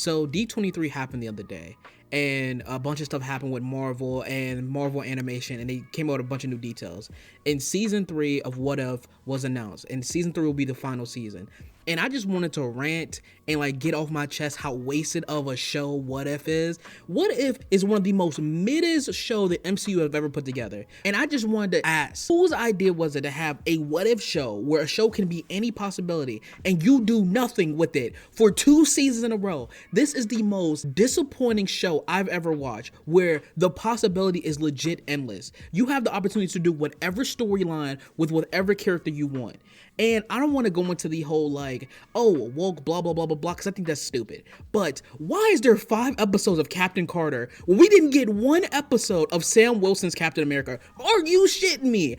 So D23 happened the other day, and a bunch of stuff happened with Marvel and Marvel Animation, and they came out with a bunch of new details. And season 3 of What If was announced, and season 3 will be the final season. And I just wanted to rant and like get off my chest how wasted of a show What If is. What If is one of the most middest show the MCU have ever put together. And I just wanted to ask, whose idea was it to have a What If show where a show can be any possibility and you do nothing with it for 2 seasons in a row? This is the most disappointing show I've ever watched, where the possibility is legit endless. You have the opportunity to do whatever storyline with whatever character you want. And I don't want to go into the whole like, oh, woke, blah, blah, blah, blah, blah, because I think that's stupid. But why is there 5 episodes of Captain Carter when we didn't get 1 episode of Sam Wilson's Captain America? Are you shitting me?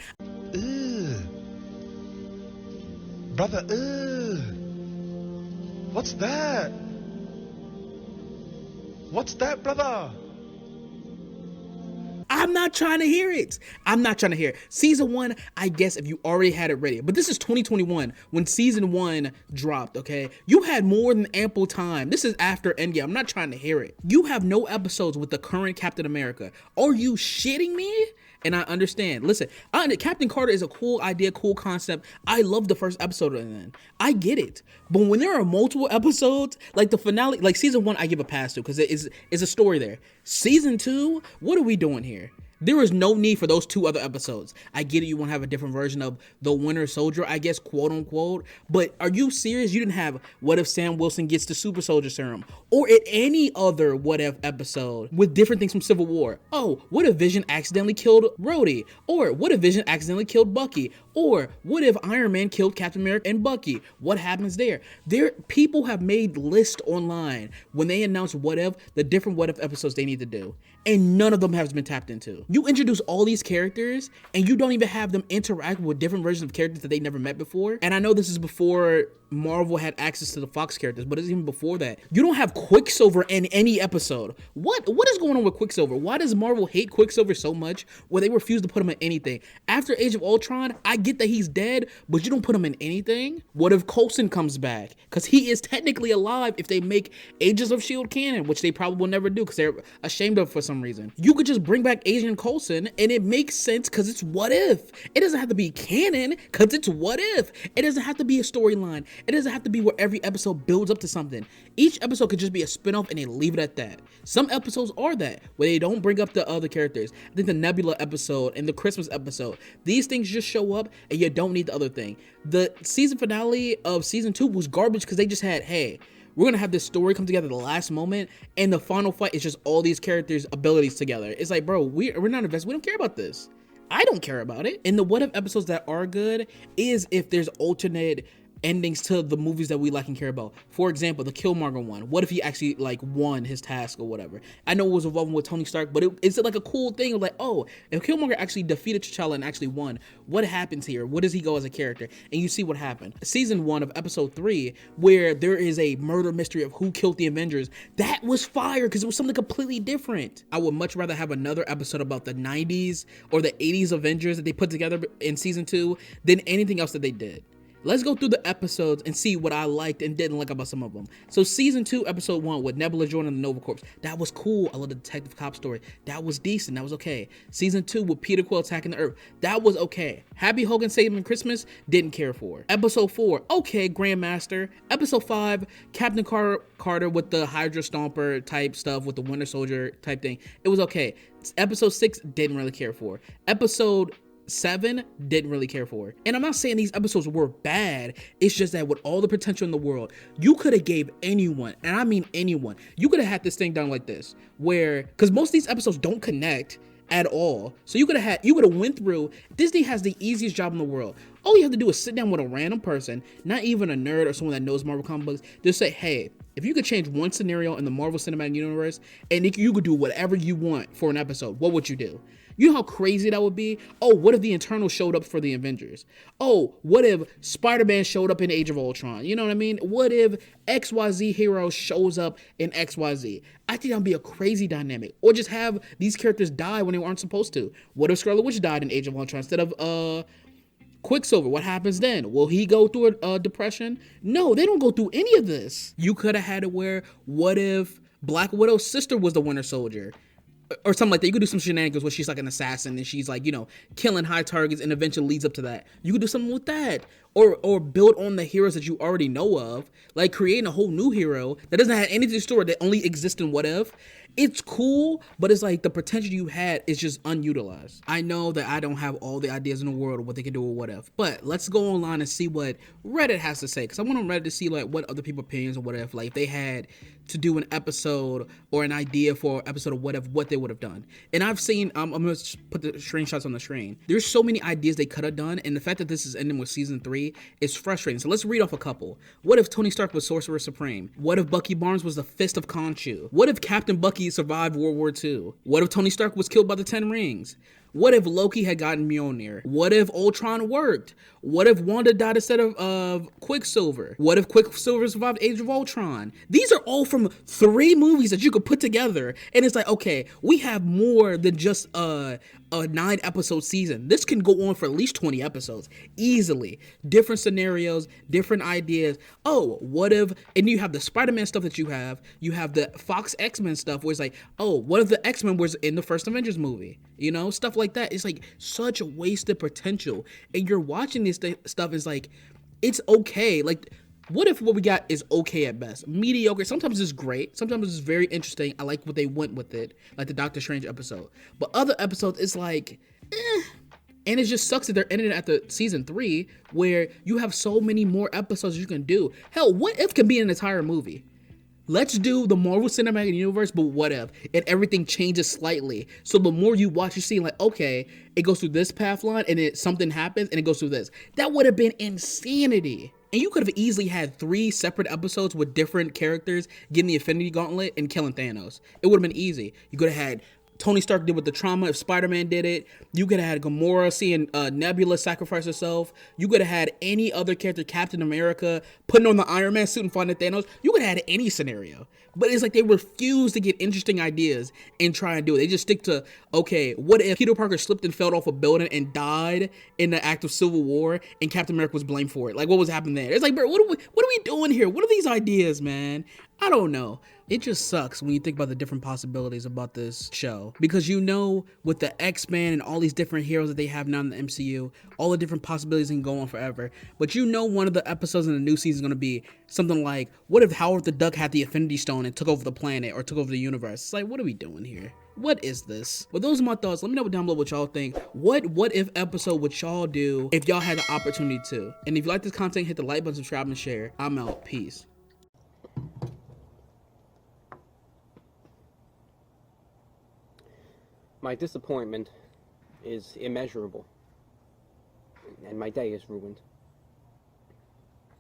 Ugh. Brother, ugh. What's that? What's that, brother? I'm not trying to hear it. I'm not trying to hear it. Season 1, I guess if you already had it ready. But this is 2021 when season 1 dropped, okay? You had more than ample time. This is after Endgame. I'm not trying to hear it. You have no episodes with the current Captain America. Are you shitting me? And I understand. Listen, Captain Carter is a cool idea, cool concept. I love the first episode of it. I get it. But when there are multiple episodes, like the finale, like season 1, I give a pass to because it's a story there. Season 2, what are we doing here? There is no need for those 2 other episodes. I get it, you want to have a different version of the Winter Soldier, I guess, quote unquote. But are you serious? You didn't have What If Sam Wilson gets the Super Soldier Serum? Or at any other What If episode with different things from Civil War. Oh, what if Vision accidentally killed Rhodey? Or what if Vision accidentally killed Bucky? Or what if Iron Man killed Captain America and Bucky? What happens there? People have made lists online when they announce What If, the different What If episodes they need to do. And none of them has been tapped into. You introduce all these characters and you don't even have them interact with different versions of characters that they never met before. And I know this is before Marvel had access to the Fox characters, but it's even before that. You don't have Quicksilver in any episode. What is going on with Quicksilver? Why does Marvel hate Quicksilver so much where they refuse to put him in anything? After Age of Ultron, I get that he's dead, but you don't put him in anything? What if Coulson comes back? Because he is technically alive if they make Agents of S.H.I.E.L.D. canon, which they probably will never do because they're ashamed of for some reason. You could just bring back Agent Coulson and it makes sense because it's What If. It doesn't have to be canon because it's What If. It doesn't have to be a storyline. It doesn't have to be where every episode builds up to something. Each episode could just be a spinoff and they leave it at that. Some episodes are that, where they don't bring up the other characters. I think the Nebula episode and the Christmas episode, these things just show up and you don't need the other thing. The season finale of season 2 was garbage because they just had, hey, we're gonna have this story come together at the last moment, and the final fight is just all these characters' abilities together. It's like, bro, we're not invested. We don't care about this. I don't care about it. And the What If episodes that are good is if there's alternate endings to the movies that we like and care about. For example, the Killmonger one. What if he actually like won his task or whatever? I know it was involving with Tony Stark, but it's like a cool thing of like, oh, if Killmonger actually defeated T'Challa and actually won, what happens here? What does he go as a character? And you see what happened. Season 1 of episode 3, where there is a murder mystery of who killed the Avengers, that was fire because it was something completely different. I would much rather have another episode about the 90s or the 80s Avengers that they put together in season 2 than anything else that they did. Let's go through the episodes and see what I liked and didn't like about some of them. So season 2, episode 1 with Nebula joining the Nova Corps. That was cool. I love the detective cop story. That was decent. That was okay. Season 2 with Peter Quill attacking the Earth. That was okay. Happy Hogan saving Christmas. Didn't care for. Episode 4, okay, Grandmaster. Episode 5, Captain Carter with the Hydra Stomper type stuff with the Winter Soldier type thing. It was okay. Episode 6, didn't really care for. Episode 7, didn't really care for. And I'm not saying these episodes were bad. It's just that with all the potential in the world, you could have gave anyone, and I mean anyone, you could have had this thing done like this, where, because most of these episodes don't connect at all. So you could have went through, Disney has the easiest job in the world. All you have to do is sit down with a random person, not even a nerd or someone that knows Marvel comic books, just say, hey, if you could change one scenario in the Marvel Cinematic Universe and you could do whatever you want for an episode, what would you do? You know how crazy that would be? Oh, what if the Eternals showed up for the Avengers? Oh, what if Spider-Man showed up in Age of Ultron? You know what I mean? What if XYZ hero shows up in XYZ? I think that would be a crazy dynamic. Or just have these characters die when they aren't supposed to. What if Scarlet Witch died in Age of Ultron instead of Quicksilver, what happens then? Will he go through a depression? No, they don't go through any of this. You could have had it where, what if Black Widow's sister was the Winter Soldier? Or something like that. You could do some shenanigans where she's like an assassin and she's like, killing high targets and eventually leads up to that. You could do something with that. Or build on the heroes that you already know of. Like creating a whole new hero that doesn't have anything to the story, that only exists in What If. It's cool, but it's like the potential you had is just unutilized. I know that I don't have all the ideas in the world of what they can do with What If, but let's go online and see what Reddit has to say. Because I want on Reddit to see like what other people's opinions of What If, like if they had to do an episode or an idea for an episode of What If, what they would have done. And I've seen, I'm going to put the screenshots on the screen. There's so many ideas they could have done, and the fact that this is ending with season 3 is frustrating. So let's read off a couple. What if Tony Stark was Sorcerer Supreme? What if Bucky Barnes was the Fist of Khonshu? What if Captain Bucky survived World War II? What if Tony Stark was killed by the Ten Rings? What if Loki had gotten Mjolnir? What if Ultron worked? What if Wanda died instead of Quicksilver? What if Quicksilver survived Age of Ultron? These are all from 3 movies that you could put together, and it's like, okay, we have more than just a 9-episode season. This can go on for at least 20 episodes easily. Different scenarios, different ideas. Oh, what if, and you have the Spider-Man stuff that you have the Fox X-Men stuff where it's like, oh, what if the X-Men was in the first Avengers movie? Stuff like that. It's like such a wasted potential. And you're watching this stuff, is like, it's okay. Like, what if what we got is okay at best? Mediocre. Sometimes it's great. Sometimes it's very interesting. I like what they went with it, like the Doctor Strange episode. But other episodes, it's like, And it just sucks that they're ending it at the season 3, where you have so many more episodes you can do. Hell, What If can be an entire movie. Let's do the Marvel Cinematic Universe, but What If? And everything changes slightly. So the more you watch, you're seeing like, okay, it goes through this path line, and something happens, and it goes through this. That would have been insanity. And you could have easily had 3 separate episodes with different characters getting the Infinity Gauntlet and killing Thanos. It would have been easy. You could have had Tony Stark did with the trauma if Spider-Man did it. You could have had Gamora seeing Nebula sacrifice herself. You could have had any other character, Captain America, putting on the Iron Man suit and finding Thanos. You could have had any scenario. But it's like they refuse to get interesting ideas and try and do it. They just stick to, okay, what if Peter Parker slipped and fell off a building and died in the act of Civil War and Captain America was blamed for it? Like, what was happening there? It's like, bro, what are we doing here? What are these ideas, man? I don't know. It just sucks when you think about the different possibilities about this show, because with the X-Men and all these different heroes that they have now in the MCU, all the different possibilities can go on forever. But one of the episodes in the new season is going to be something like, what if Howard the Duck had the Infinity Stone and took over the planet or took over the universe? It's like, what are we doing here? What is this? Well, those are my thoughts. Let me know down below what y'all think. What if episode would y'all do if y'all had the opportunity to? And if you like this content, hit the like button, subscribe, and share. I'm out. Peace. My disappointment is immeasurable, and my day is ruined.